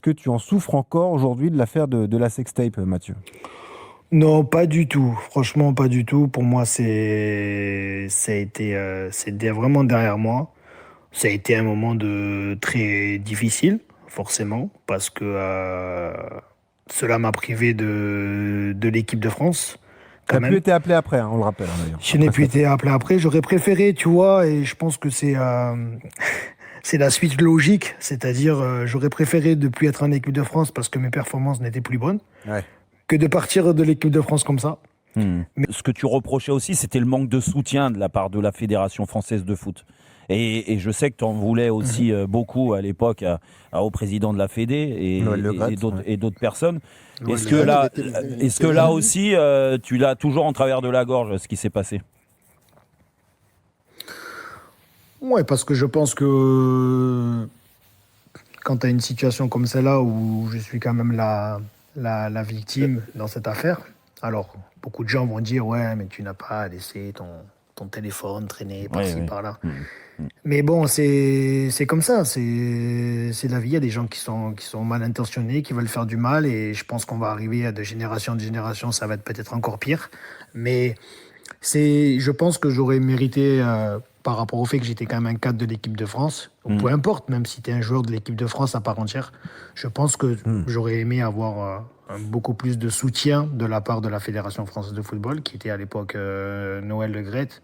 que tu en souffres encore aujourd'hui de l'affaire de la sextape, Mathieu? Non, pas du tout. Franchement, pas du tout. Pour moi, c'est vraiment derrière moi. Ça a été un moment très difficile, forcément, parce que cela m'a privé de l'équipe de France, Tu quand as pu même. être appelé après, hein, on le rappelle, hein, d'ailleurs, Je n'ai après plus cette... été appelé après. J'aurais préféré, tu vois, et je pense que c'est la suite logique. C'est-à-dire, j'aurais préféré de plus être en équipe de France parce que mes performances n'étaient plus bonnes, Ouais. que de partir de l'équipe de France comme ça. Ce que tu reprochais aussi, c'était le manque de soutien de la part de la Fédération française de foot. Et je sais que tu en voulais aussi beaucoup à l'époque au président de la Fédé Noël Le et Graët, d'autres ouais. et d'autres personnes. Ouais, Est-ce que là aussi, tu l'as toujours en travers de la gorge, ce qui s'est passé? ouais, parce que je pense que quand tu as une situation comme celle-là où je suis quand même la victime dans cette affaire, alors beaucoup de gens vont dire ouais, mais tu n'as pas laissé ton téléphone traîner Oui, par-ci, oui. par-là. Mais bon, c'est comme ça, c'est la vie. Il y a des gens qui sont mal intentionnés, qui veulent faire du mal, et je pense qu'on va arriver à de génération en génération, ça va être peut-être encore pire. Mais je pense que j'aurais mérité, par rapport au fait que j'étais quand même un cadre de l'équipe de France, ou peu importe, même si tu es un joueur de l'équipe de France à part entière, je pense que j'aurais aimé avoir beaucoup plus de soutien de la part de la Fédération française de football, qui était à l'époque Noël Le Graët,